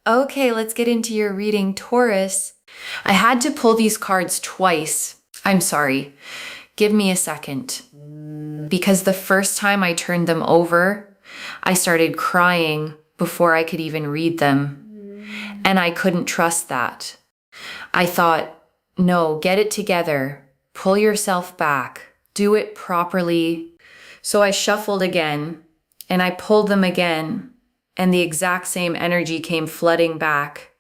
Okay, let's get into your reading, Taurus. I had to pull these cards twice. I'm sorry. Give me a second. Because the first time I turned them over, I started crying before I could even read them. And I couldn't trust that. I thought, no, get it together. Pull yourself back. Do it properly. So I shuffled again, and I pulled them again, and the exact same energy came flooding back.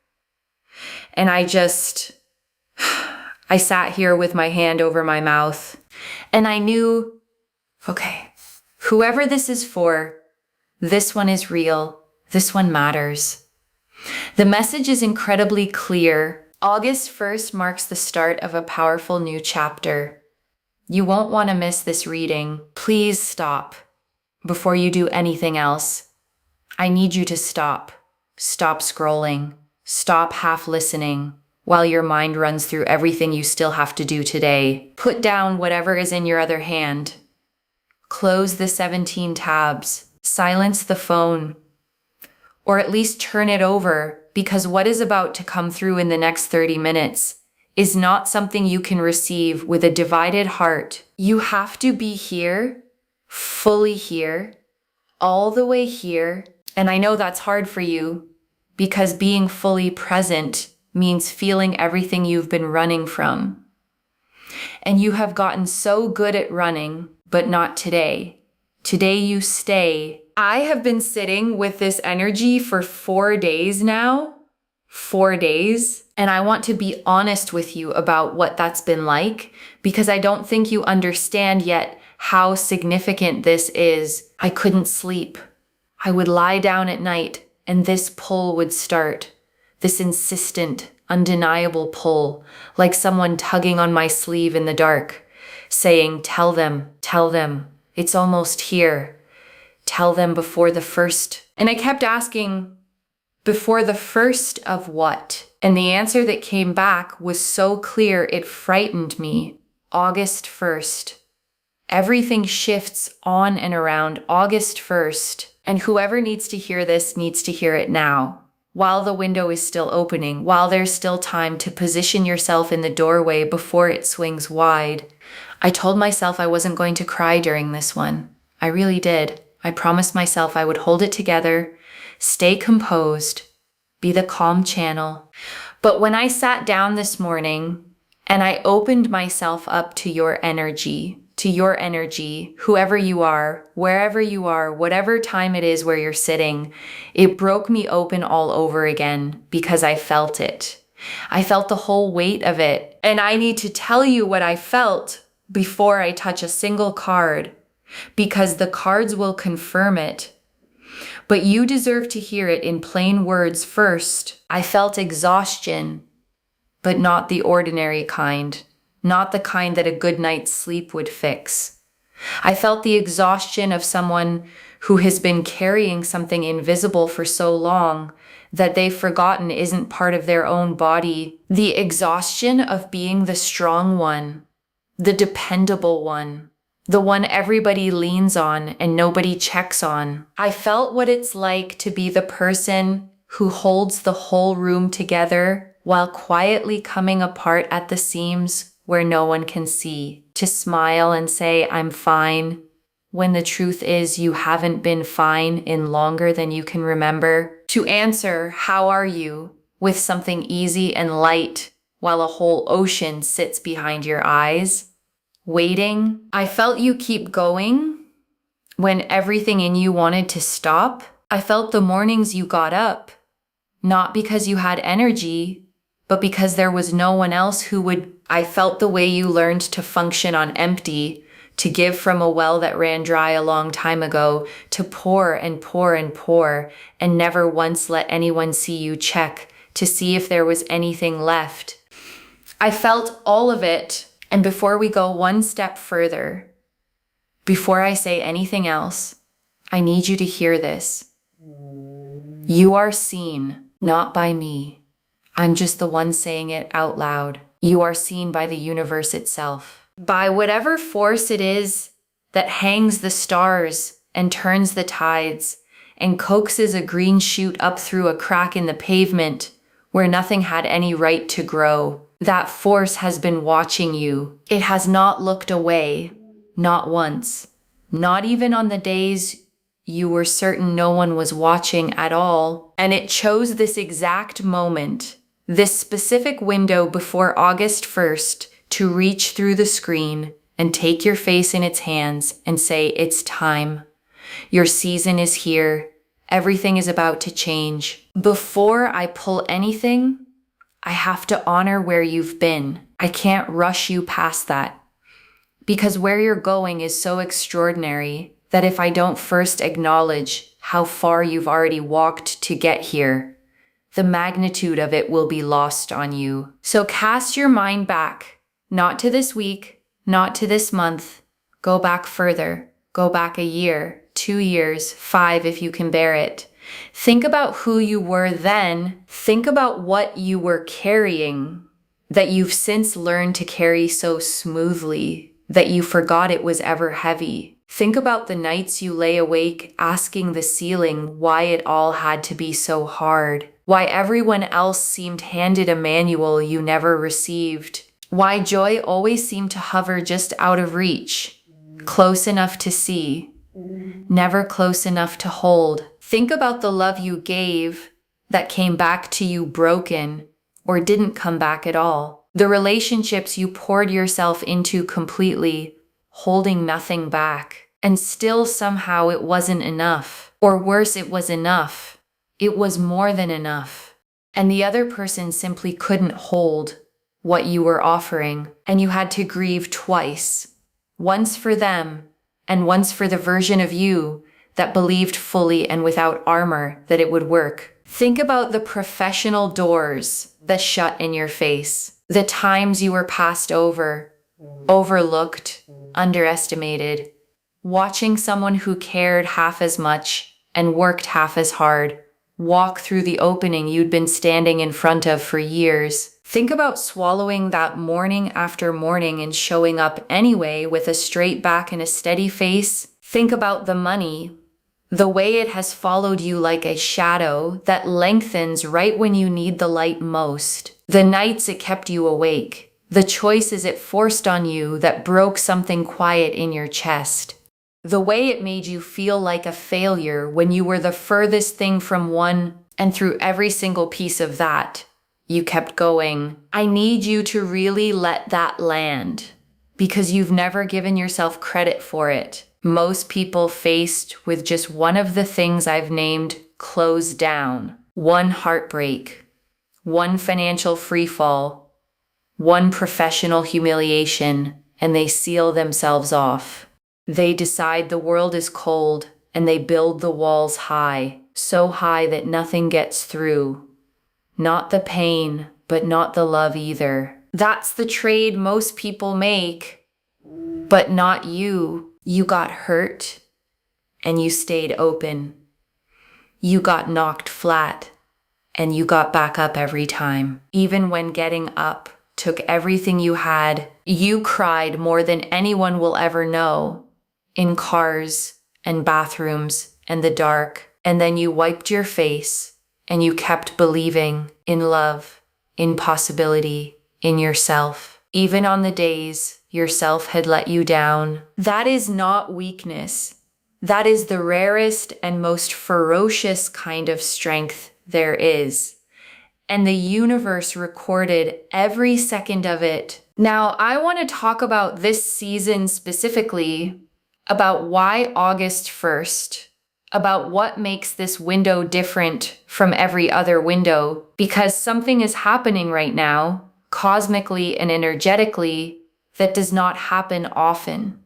And I sat here with my hand over my mouth, and I knew, okay, whoever this is for, this one is real. This one matters. The message is incredibly clear. August 1st marks the start of a powerful new chapter. You won't want to miss this reading. Please stop before you do anything else. I need you to stop. Stop scrolling. Stop half listening while your mind runs through everything you still have to do today. Put down whatever is in your other hand. Close the 17 tabs. Silence the phone. Or at least turn it over, because what is about to come through in the next 30 minutes is not something you can receive with a divided heart. You have to be here, fully here, all the way here. And I know that's hard for you, because being fully present means feeling everything you've been running from. And you have gotten so good at running, but not today. Today you stay. I have been sitting with this energy for 4 days now. 4 days. And I want to be honest with you about what that's been like, because I don't think you understand yet how significant this is. I couldn't sleep. I would lie down at night and this pull would start. This insistent, undeniable pull, like someone tugging on my sleeve in the dark, saying, tell them, it's almost here. Tell them before the first. And I kept asking, before the first of what? And the answer that came back was so clear it frightened me. August 1st. Everything shifts on and around August 1st. And whoever needs to hear this needs to hear it now. While the window is still opening, while there's still time to position yourself in the doorway before it swings wide. I told myself I wasn't going to cry during this one. I really did. I promised myself I would hold it together, stay composed, be the calm channel. But when I sat down this morning and I opened myself up to your energy, whoever you are, wherever you are, whatever time it is where you're sitting, it broke me open all over again because I felt it. I felt the whole weight of it. And I need to tell you what I felt before I touch a single card, because the cards will confirm it. But you deserve to hear it in plain words first. I felt exhaustion, but not the ordinary kind, not the kind that a good night's sleep would fix. I felt the exhaustion of someone who has been carrying something invisible for so long that they've forgotten isn't part of their own body. The exhaustion of being the strong one, the dependable one, the one everybody leans on and nobody checks on. I felt what it's like to be the person who holds the whole room together while quietly coming apart at the seams where no one can see. To smile and say, I'm fine, when the truth is you haven't been fine in longer than you can remember. To answer, how are you, with something easy and light while a whole ocean sits behind your eyes. Waiting. I felt you keep going when everything in you wanted to stop. I felt the mornings you got up, not because you had energy, but because there was no one else who would. I felt the way you learned to function on empty, to give from a well that ran dry a long time ago, to pour and pour and pour, and never once let anyone see you check to see if there was anything left. I felt all of it. And before we go one step further, before I say anything else, I need you to hear this. You are seen, not by me. I'm just the one saying it out loud. You are seen by the universe itself, by whatever force it is that hangs the stars and turns the tides and coaxes a green shoot up through a crack in the pavement where nothing had any right to grow. That force has been watching you. It has not looked away, not once, not even on the days you were certain no one was watching at all. And it chose this exact moment, this specific window before August 1st, to reach through the screen and take your face in its hands and say, it's time. Your season is here. Everything is about to change. Before I pull anything, I have to honor where you've been. I can't rush you past that. Because where you're going is so extraordinary that if I don't first acknowledge how far you've already walked to get here, the magnitude of it will be lost on you. So cast your mind back, not to this week, not to this month. Go back further. Go back a year, 2 years, 5 if you can bear it. Think about who you were then. Think about what you were carrying that you've since learned to carry so smoothly that you forgot it was ever heavy. Think about the nights you lay awake asking the ceiling why it all had to be so hard, why everyone else seemed handed a manual you never received, why joy always seemed to hover just out of reach, close enough to see, never close enough to hold. Think about the love you gave that came back to you broken or didn't come back at all. The relationships you poured yourself into completely, holding nothing back. And still somehow it wasn't enough. Or worse, it was enough. It was more than enough. And the other person simply couldn't hold what you were offering. And you had to grieve twice. Once for them, and once for the version of you that believed fully and without armor that it would work. Think about the professional doors that shut in your face. The times you were passed over, overlooked, underestimated. Watching someone who cared half as much and worked half as hard walk through the opening you'd been standing in front of for years. Think about swallowing that morning after morning and showing up anyway with a straight back and a steady face. Think about the money, the way it has followed you like a shadow that lengthens right when you need the light most. The nights it kept you awake, the choices it forced on you that broke something quiet in your chest. The way it made you feel like a failure when you were the furthest thing from one, and through every single piece of that, you kept going. I need you to really let that land, because you've never given yourself credit for it. Most people faced with just one of the things I've named closed down, one heartbreak, one financial freefall, one professional humiliation, and they seal themselves off. They decide the world is cold, and they build the walls high, so high that nothing gets through. Not the pain, but not the love either. That's the trade most people make, but not you. You got hurt, and you stayed open. You got knocked flat, and you got back up every time. Even when getting up took everything you had, you cried more than anyone will ever know. In cars and bathrooms and the dark, and then you wiped your face and you kept believing in love, in possibility, in yourself. Even on the days yourself had let you down. That is not weakness. That is the rarest and most ferocious kind of strength there is. And the universe recorded every second of it. Now, I want to talk about this season specifically, about why August 1st, about what makes this window different from every other window, because something is happening right now, cosmically and energetically, that does not happen often.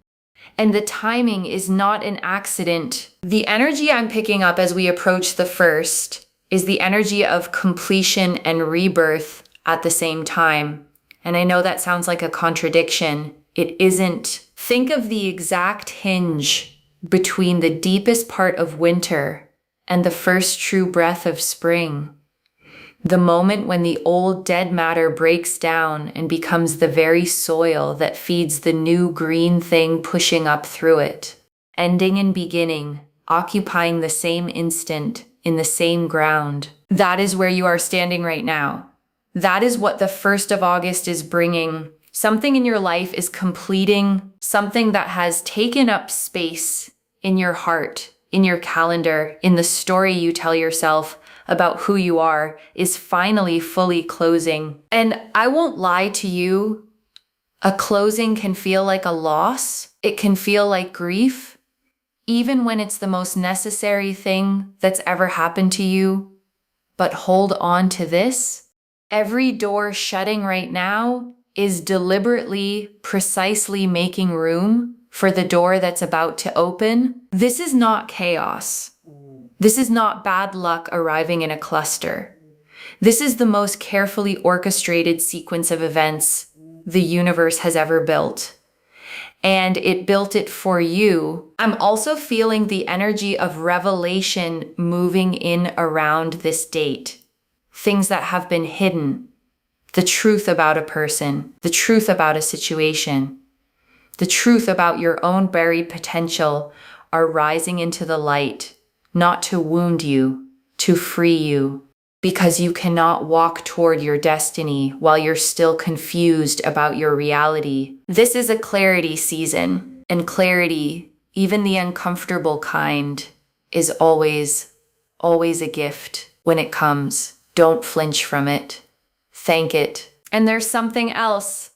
And the timing is not an accident. The energy I'm picking up as we approach the 1st is the energy of completion and rebirth at the same time. And I know that sounds like a contradiction. It isn't. Think of the exact hinge between the deepest part of winter and the first true breath of spring. The moment when the old dead matter breaks down and becomes the very soil that feeds the new green thing pushing up through it. Ending and beginning, occupying the same instant in the same ground. That is where you are standing right now. That is what the 1st of August is bringing. Something in your life is completing something that has taken up space in your heart, in your calendar, in the story you tell yourself about who you are is finally fully closing. And I won't lie to you, a closing can feel like a loss. It can feel like grief, even when it's the most necessary thing that's ever happened to you. But hold on to this. Every door shutting right now is deliberately, precisely making room for the door that's about to open. This is not chaos. This is not bad luck arriving in a cluster. This is the most carefully orchestrated sequence of events the universe has ever built. And it built it for you. I'm also feeling the energy of revelation moving in around this date. Things that have been hidden. The truth about a person, the truth about a situation, the truth about your own buried potential are rising into the light, not to wound you, to free you, because you cannot walk toward your destiny while you're still confused about your reality. This is a clarity season, and clarity, even the uncomfortable kind, is always a gift when it comes. Don't flinch from it. Thank it. And there's something else,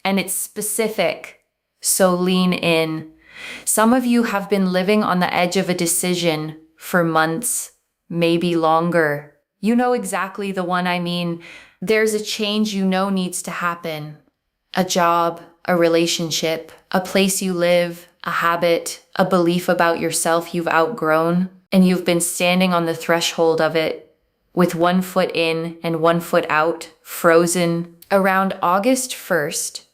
and it's specific, so lean in. Some of you have been living on the edge of a decision for months, maybe longer. You know exactly the one I mean. There's a change you know needs to happen. A job, a relationship, a place you live, a habit, a belief about yourself you've outgrown, and you've been standing on the threshold of it, with one foot in and one foot out, frozen. Around August 1st,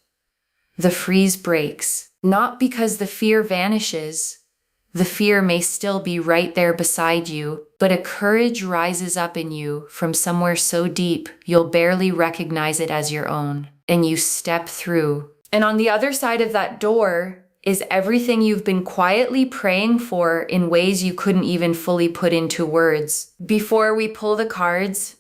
the freeze breaks, not because the fear vanishes. The fear may still be right there beside you, but a courage rises up in you from somewhere so deep you'll barely recognize it as your own, and you step through. And on the other side of that door is everything you've been quietly praying for in ways you couldn't even fully put into words. Before we pull the cards,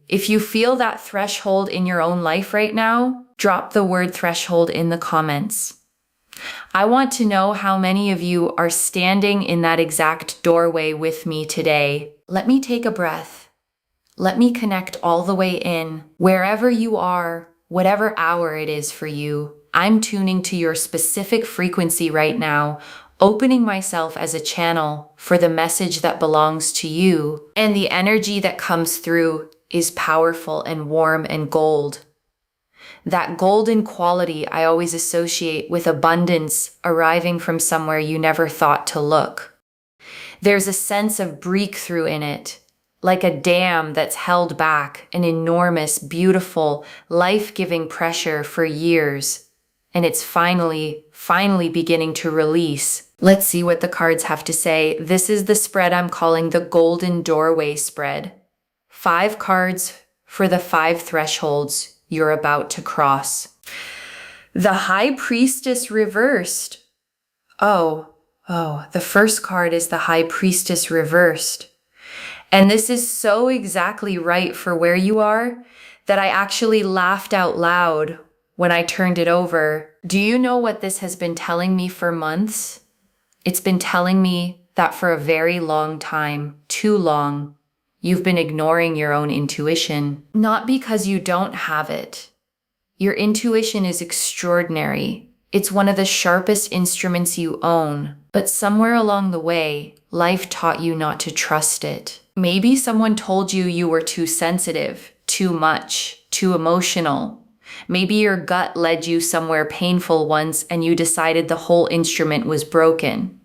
if you feel that threshold in your own life right now, drop the word threshold in the comments. I want to know how many of you are standing in that exact doorway with me today. Let me take a breath. Let me connect all the way in. Wherever you are, whatever hour it is for you, I'm tuning to your specific frequency right now, opening myself as a channel for the message that belongs to you. And the energy that comes through is powerful and warm and gold. That golden quality I always associate with abundance arriving from somewhere you never thought to look. There's a sense of breakthrough in it, like a dam that's held back an enormous, beautiful, life-giving pressure for years. And it's finally beginning to release. Let's see what the cards have to say. This is the spread I'm calling the Golden Doorway spread. 5 cards for the 5 thresholds you're about to cross. The High Priestess reversed. Oh, the first card is the High Priestess reversed. And this is so exactly right for where you are that I actually laughed out loud when I turned it over. Do you know what this has been telling me for months? It's been telling me that for a very long time, too long, you've been ignoring your own intuition. Not because you don't have it. Your intuition is extraordinary. It's one of the sharpest instruments you own. But somewhere along the way, life taught you not to trust it. Maybe someone told you you were too sensitive, too much, too emotional. Maybe your gut led you somewhere painful once and you decided the whole instrument was broken.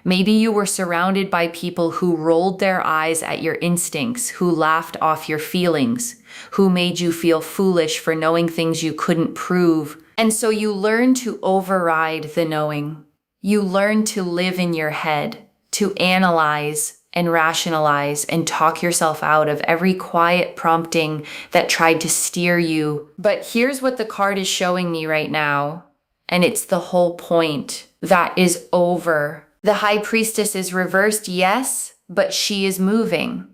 Maybe you were surrounded by people who rolled their eyes at your instincts, who laughed off your feelings, who made you feel foolish for knowing things you couldn't prove. And so you learned to override the knowing. You learned to live in your head, to analyze and rationalize and talk yourself out of every quiet prompting that tried to steer you. But here's what the card is showing me right now, and it's the whole point. That is over. The High Priestess is reversed, yes, but she is moving.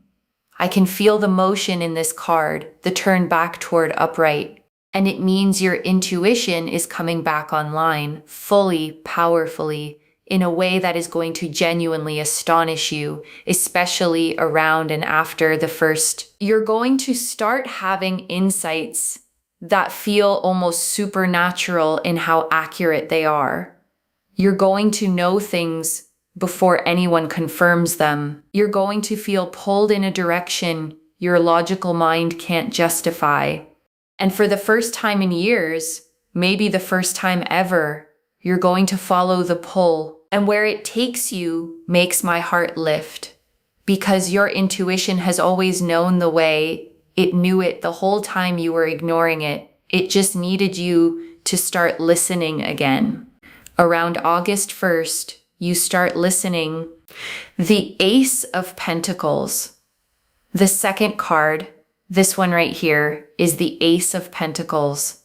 I can feel the motion in this card, the turn back toward upright. And it means your intuition is coming back online, fully, powerfully, in a way that is going to genuinely astonish you, especially around and after the first. You're going to start having insights that feel almost supernatural in how accurate they are. You're going to know things before anyone confirms them. You're going to feel pulled in a direction your logical mind can't justify. And for the first time in years, maybe the first time ever, you're going to follow the pull. And where it takes you makes my heart lift. Because your intuition has always known the way. It knew it the whole time you were ignoring it. It just needed you to start listening again. Around August 1st, you start listening. The Ace of Pentacles. The second card, this one right here, is the Ace of Pentacles.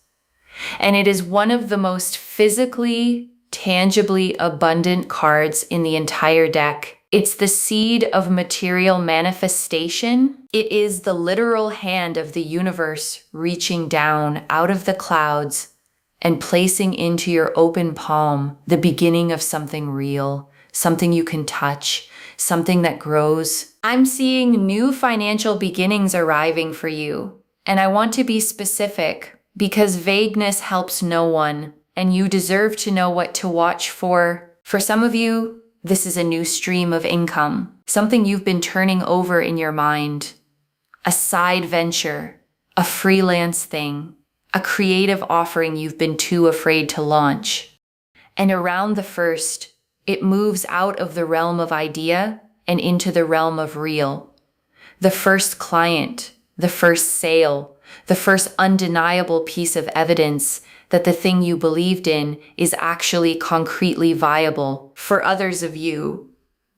And it is one of the most physically, tangibly abundant cards in the entire deck. It's the seed of material manifestation. It is the literal hand of the universe reaching down out of the clouds and placing into your open palm the beginning of something real, something you can touch, something that grows. I'm seeing new financial beginnings arriving for you. And I want to be specific because vagueness helps no one, and you deserve to know what to watch for. For some of you, this is a new stream of income, something you've been turning over in your mind, a side venture, a freelance thing, a creative offering you've been too afraid to launch. And around the first, it moves out of the realm of idea and into the realm of real. The first client, the first sale, the first undeniable piece of evidence that the thing you believed in is actually concretely viable. For others of you,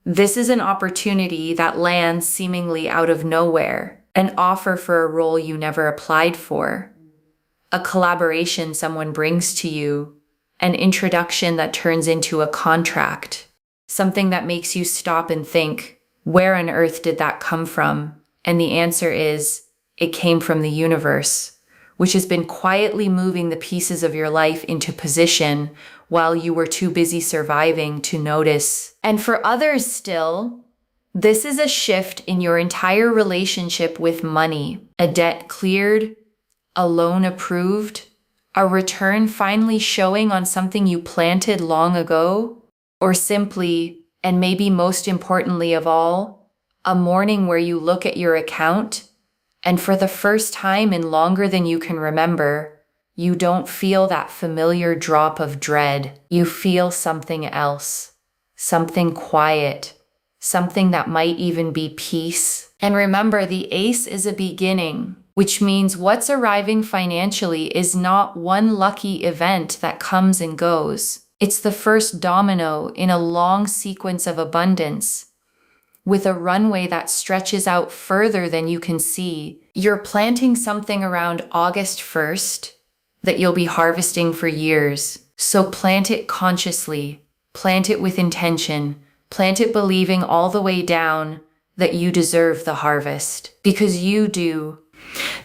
this is an opportunity that lands seemingly out of nowhere, an offer for a role you never applied for, a collaboration someone brings to you, an introduction that turns into a contract, something that makes you stop and think, where on earth did that come from? And the answer is, it came from the universe, which has been quietly moving the pieces of your life into position while you were too busy surviving to notice. And for others still, this is a shift in your entire relationship with money, a debt cleared, a loan approved, a return finally showing on something you planted long ago, or simply, and maybe most importantly of all, a morning where you look at your account and for the first time in longer than you can remember, you don't feel that familiar drop of dread. You feel something else, something quiet, something that might even be peace. And remember, the Ace is a beginning, which means what's arriving financially is not one lucky event that comes and goes. It's the first domino in a long sequence of abundance, with a runway that stretches out further than you can see. You're planting something around August 1st that you'll be harvesting for years. So plant it consciously, plant it with intention, plant it believing all the way down that you deserve the harvest, because you do.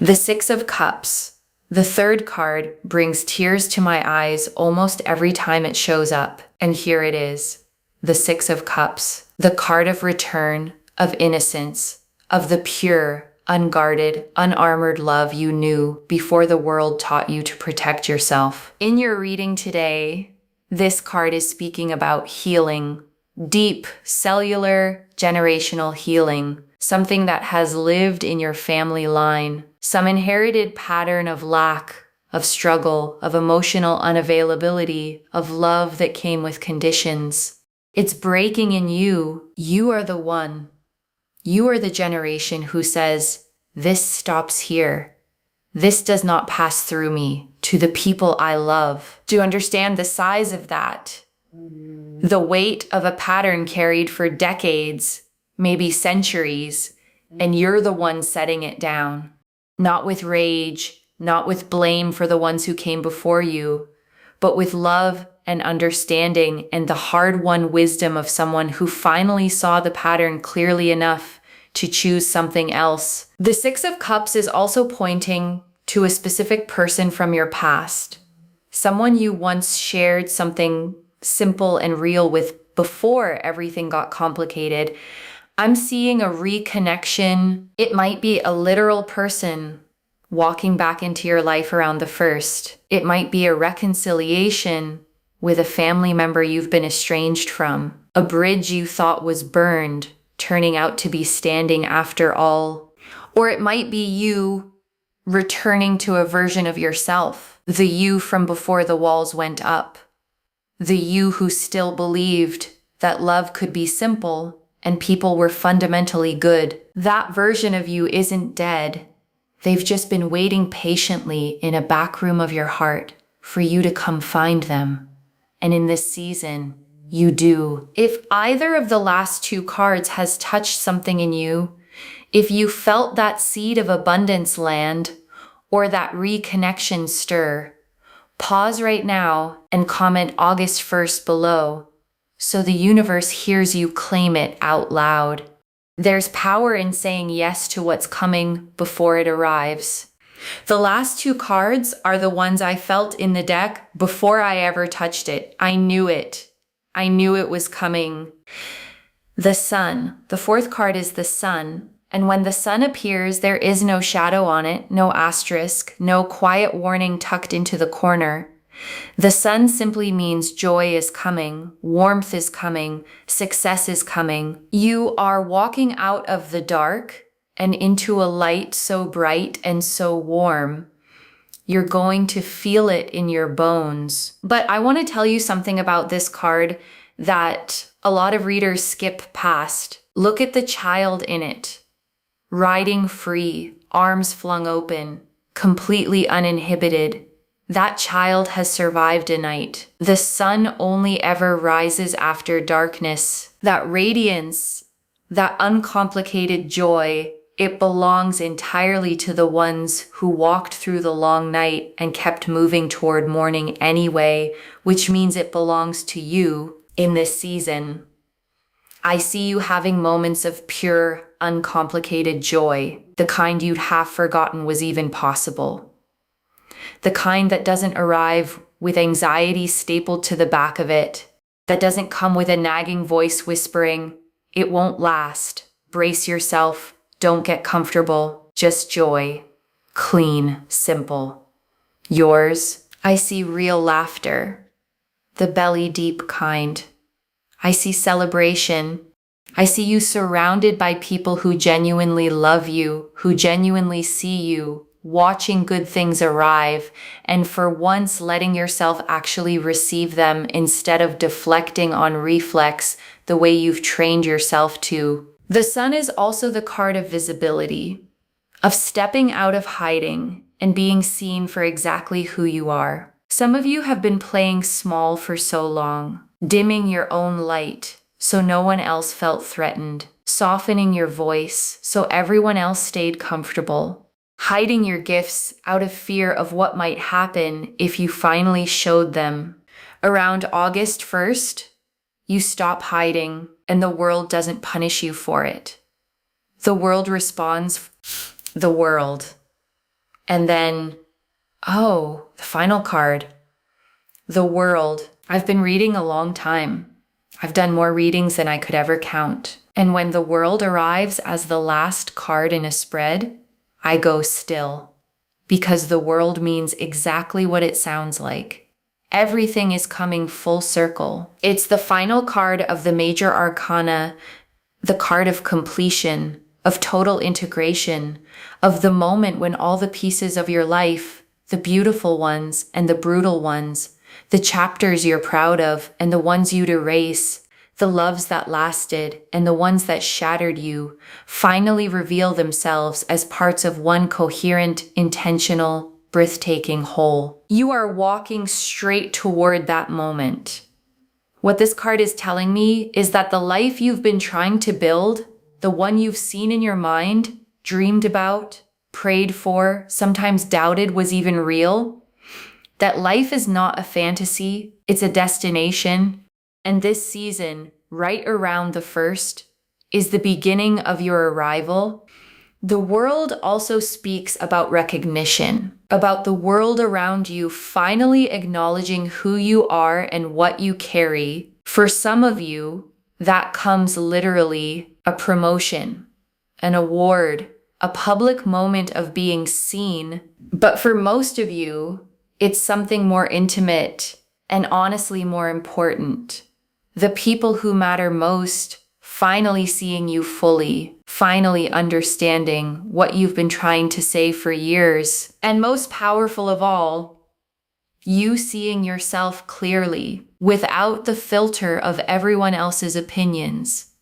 The Six of Cups, the third card, brings tears to my eyes almost every time it shows up. And here it is, the Six of Cups. The card of return, of innocence, of the pure, unguarded, unarmored love you knew before the world taught you to protect yourself. In your reading today, this card is speaking about healing, deep, cellular, generational healing, something that has lived in your family line, some inherited pattern of lack, of struggle, of emotional unavailability, of love that came with conditions. It's breaking in you. You are the one. You are the generation who says, this stops here. This does not pass through me to the people I love. Do you understand the size of that? The weight of a pattern carried for decades, maybe centuries, and you're the one setting it down. Not with rage, not with blame for the ones who came before you, but with love and understanding and the hard-won wisdom of someone who finally saw the pattern clearly enough to choose something else. The Six of Cups is also pointing to a specific person from your past, someone you once shared something simple and real with before everything got complicated. I'm seeing a reconnection. It might be a literal person walking back into your life around the first. It might be a reconciliation with a family member you've been estranged from, a bridge you thought was burned, turning out to be standing after all. Or it might be you returning to a version of yourself, the you from before the walls went up, the you who still believed that love could be simple and people were fundamentally good. That version of you isn't dead. They've just been waiting patiently in a back room of your heart for you to come find them. And in this season, you do. If either of the last two cards has touched something in you, if you felt that seed of abundance land or that reconnection stir, pause right now and comment August 1st below so the universe hears you claim it out loud. There's power in saying yes to what's coming before it arrives. The last two cards are the ones I felt in the deck before I ever touched it. I knew it. I knew it was coming. The Sun. The fourth card is the Sun. And when the sun appears, there is no shadow on it, no asterisk, no quiet warning tucked into the corner. The sun simply means joy is coming, warmth is coming, success is coming. You are walking out of the dark and into a light so bright and so warm. You're going to feel it in your bones. But I want to tell you something about this card that a lot of readers skip past. Look at the child in it. Riding free, arms flung open, completely uninhibited. That child has survived a night. The sun only ever rises after darkness. That radiance, that uncomplicated joy, it belongs entirely to the ones who walked through the long night and kept moving toward morning anyway, which means it belongs to you in this season. I see you having moments of pure, uncomplicated joy, the kind you'd half forgotten was even possible. The kind that doesn't arrive with anxiety stapled to the back of it, that doesn't come with a nagging voice whispering, "It won't last. Brace yourself. Don't get comfortable." Just joy. Clean, simple. Yours, I see real laughter, the belly deep kind. I see celebration. I see you surrounded by people who genuinely love you, who genuinely see you, watching good things arrive, and for once letting yourself actually receive them instead of deflecting on reflex the way you've trained yourself to. The sun is also the card of visibility, of stepping out of hiding and being seen for exactly who you are. Some of you have been playing small for so long, dimming your own light so no one else felt threatened, softening your voice so everyone else stayed comfortable, hiding your gifts out of fear of what might happen if you finally showed them. Around August 1st, you stop hiding and the world doesn't punish you for it. The world responds, the world. And then, the final card, the world. I've been reading a long time. I've done more readings than I could ever count. And when the world arrives as the last card in a spread, I go still. Because the world means exactly what it sounds like. Everything is coming full circle. It's the final card of the major arcana, the card of completion, of total integration, of the moment when all the pieces of your life, the beautiful ones and the brutal ones, the chapters you're proud of and the ones you'd erase, the loves that lasted and the ones that shattered you, finally reveal themselves as parts of one coherent, intentional, breathtaking whole. You are walking straight toward that moment. What this card is telling me is that the life you've been trying to build, the one you've seen in your mind, dreamed about, prayed for, sometimes doubted was even real, that life is not a fantasy, it's a destination. And this season, right around the 1st, is the beginning of your arrival. The world also speaks about recognition, about the world around you finally acknowledging who you are and what you carry. For some of you, that comes literally a promotion, an award, a public moment of being seen. But for most of you, it's something more intimate and honestly more important. The people who matter most finally seeing you fully, finally understanding what you've been trying to say for years. And most powerful of all, you seeing yourself clearly, without the filter of everyone else's opinions,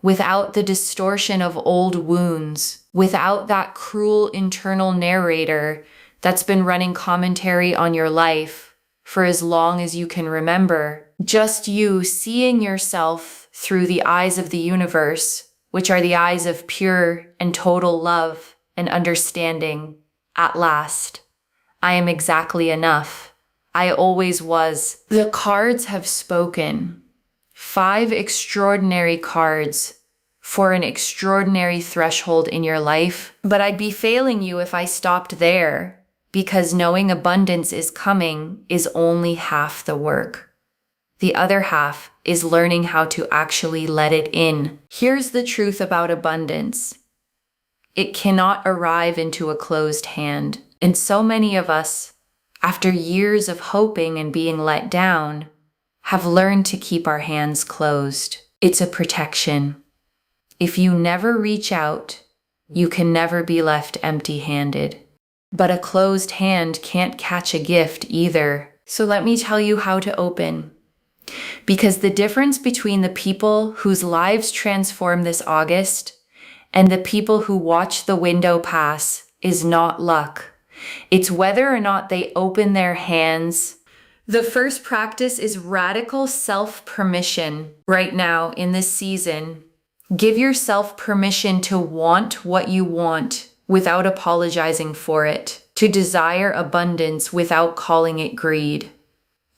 without the distortion of old wounds, without that cruel internal narrator that's been running commentary on your life for as long as you can remember. Just you seeing yourself through the eyes of the universe, which are the eyes of pure and total love and understanding. At last, I am exactly enough. I always was. The cards have spoken. 5 extraordinary cards for an extraordinary threshold in your life. But I'd be failing you if I stopped there, because knowing abundance is coming is only half the work. The other half is learning how to actually let it in. Here's the truth about abundance. It cannot arrive into a closed hand. And so many of us, after years of hoping and being let down, have learned to keep our hands closed. It's a protection. If you never reach out, you can never be left empty-handed. But a closed hand can't catch a gift either. So let me tell you how to open. Because the difference between the people whose lives transform this August and the people who watch the window pass is not luck. It's whether or not they open their hands. The first practice is radical self-permission right now in this season. Give yourself permission to want what you want without apologizing for it, to desire abundance without calling it greed,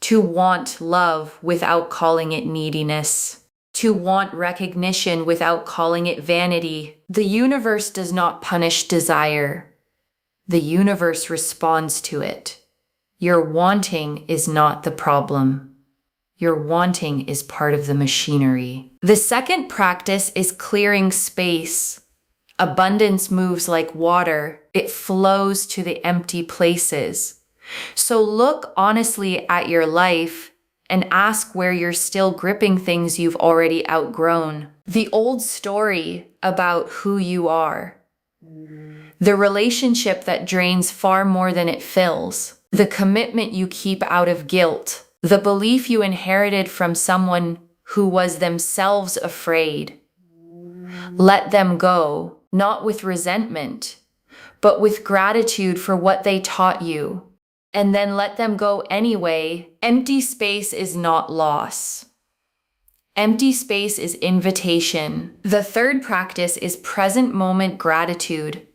to want love without calling it neediness, to want recognition without calling it vanity. The universe does not punish desire. The universe responds to it. Your wanting is not the problem. Your wanting is part of the machinery. The second practice is clearing space. Abundance moves like water. It flows to the empty places. So look honestly at your life and ask where you're still gripping things you've already outgrown. The old story about who you are. The relationship that drains far more than it fills. The commitment you keep out of guilt. The belief you inherited from someone who was themselves afraid. Let them go, not with resentment, but with gratitude for what they taught you. And then let them go anyway. Empty space is not loss. Empty space is invitation. The third practice is present moment gratitude.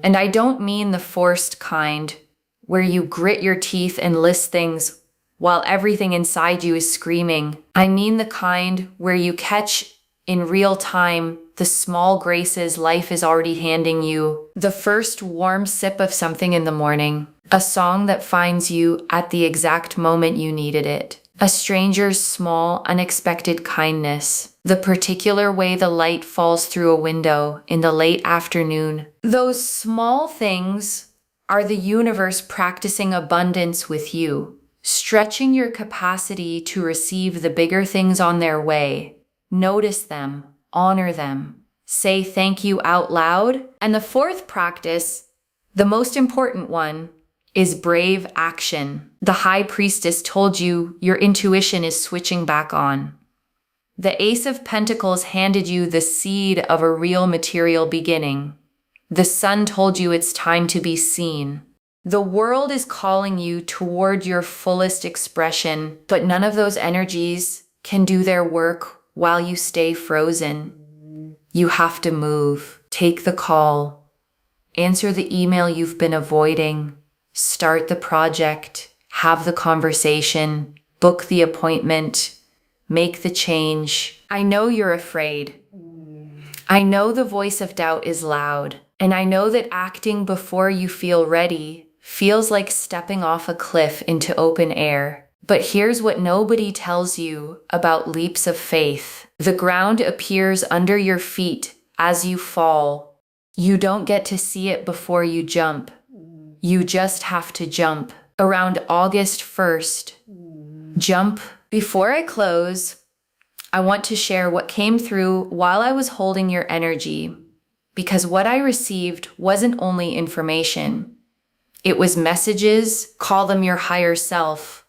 And I don't mean the forced kind, where you grit your teeth and list things while everything inside you is screaming. I mean the kind where you catch in real time the small graces life is already handing you. The first warm sip of something in the morning. A song that finds you at the exact moment you needed it. A stranger's small, unexpected kindness. The particular way the light falls through a window in the late afternoon. Those small things are the universe practicing abundance with you, stretching your capacity to receive the bigger things on their way. Notice them, honor them, say thank you out loud. And the fourth practice, the most important one, is brave action. The high priestess told you your intuition is switching back on. The Ace of Pentacles handed you the seed of a real material beginning. The sun told you it's time to be seen. The world is calling you toward your fullest expression, but none of those energies can do their work while you stay frozen. You have to move. Take the call. Answer the email you've been avoiding. Start the project. have the conversation, book the appointment, make the change. I know you're afraid. I know the voice of doubt is loud, and I know that acting before you feel ready feels like stepping off a cliff into open air. But here's what nobody tells you about leaps of faith. The ground appears under your feet as you fall. You don't get to see it before you jump. You just have to jump. Around August 1st, jump. Before I close, I want to share what came through while I was holding your energy, because what I received wasn't only information. It was messages. Call them your higher self.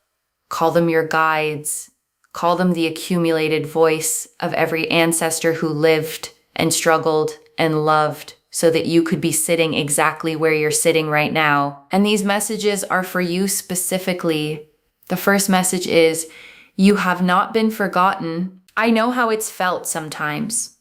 Call them your guides. Call them the accumulated voice of every ancestor who lived and struggled and loved so that you could be sitting exactly where you're sitting right now. And these messages are for you specifically. The first message is, you have not been forgotten. I know how it's felt sometimes.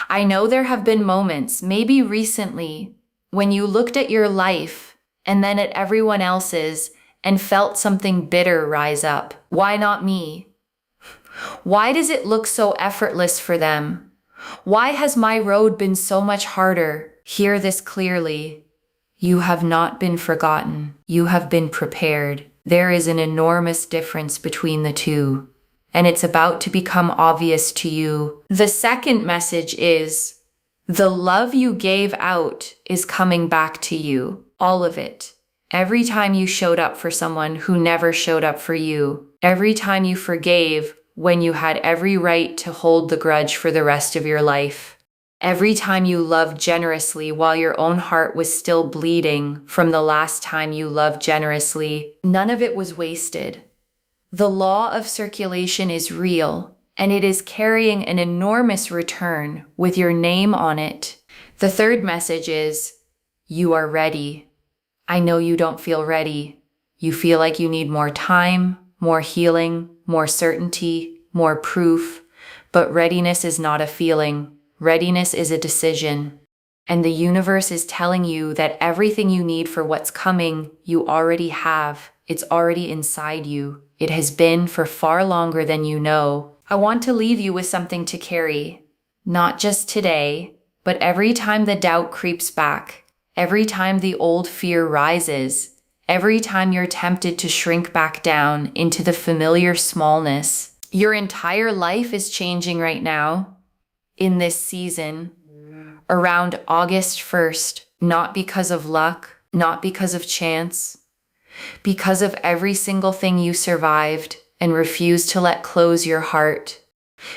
I know there have been moments, maybe recently, when you looked at your life and then at everyone else's and felt something bitter rise up. Why not me? Why does it look so effortless for them? Why has my road been so much harder? Hear this clearly. You have not been forgotten. You have been prepared. There is an enormous difference between the two, and it's about to become obvious to you. The second message is, the love you gave out is coming back to you. All of it. Every time you showed up for someone who never showed up for you. Every time you forgave when you had every right to hold the grudge for the rest of your life. Every time you loved generously while your own heart was still bleeding from the last time you loved generously. None of it was wasted. The law of circulation is real, and it is carrying an enormous return with your name on it. The third message is, you are ready. I know you don't feel ready. You feel like you need more time, more healing, more certainty, more proof. But readiness is not a feeling. Readiness is a decision. And the universe is telling you that everything you need for what's coming, you already have. It's already inside you. It has been for far longer than you know. I want to leave you with something to carry. Not just today, but every time the doubt creeps back. Every time the old fear rises, every time you're tempted to shrink back down into the familiar smallness. Your entire life is changing right now, in this season, around August 1st, not because of luck, not because of chance, because of every single thing you survived and refused to let close your heart.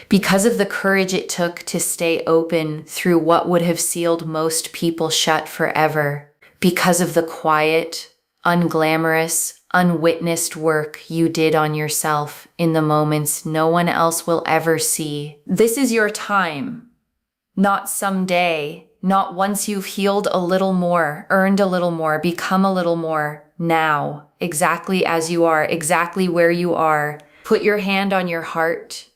Because of the courage it took to stay open through what would have sealed most people shut forever. Because of the quiet, unglamorous, unwitnessed work you did on yourself in the moments no one else will ever see. This is your time. Not someday, not once you've healed a little more, earned a little more, become a little more. Now, exactly as you are, exactly where you are. Put your hand on your heart.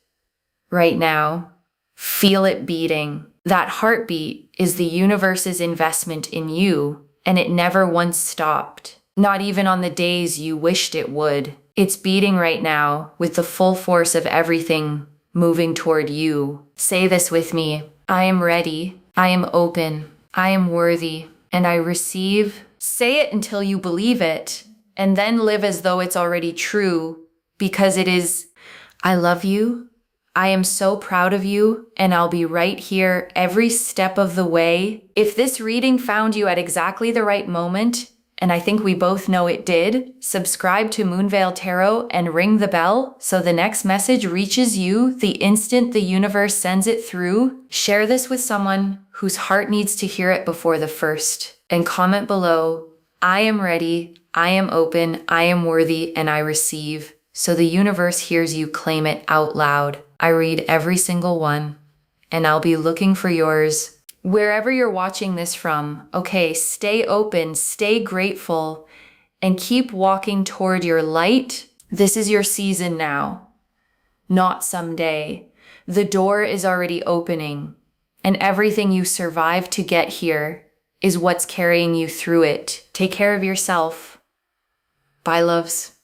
Right now, feel it beating. That heartbeat is the universe's investment in you, and it never once stopped. Not even on the days you wished it would. It's beating right now with the full force of everything moving toward you. Say this with me. I am ready. I am open. I am worthy. And I receive. Say it until you believe it, and then live as though it's already true, because it is. I love you. I am so proud of you, and I'll be right here every step of the way. If this reading found you at exactly the right moment, and I think we both know it did, subscribe to Moonveil Tarot and ring the bell so the next message reaches you the instant the universe sends it through. Share this with someone whose heart needs to hear it before the first. And comment below, I am ready, I am open, I am worthy, and I receive. So the universe hears you claim it out loud. I read every single one, and I'll be looking for yours. Wherever you're watching this from, okay, stay open, stay grateful, and keep walking toward your light. This is your season now, not someday. The door is already opening, and everything you survived to get here is what's carrying you through it. Take care of yourself. Bye, loves.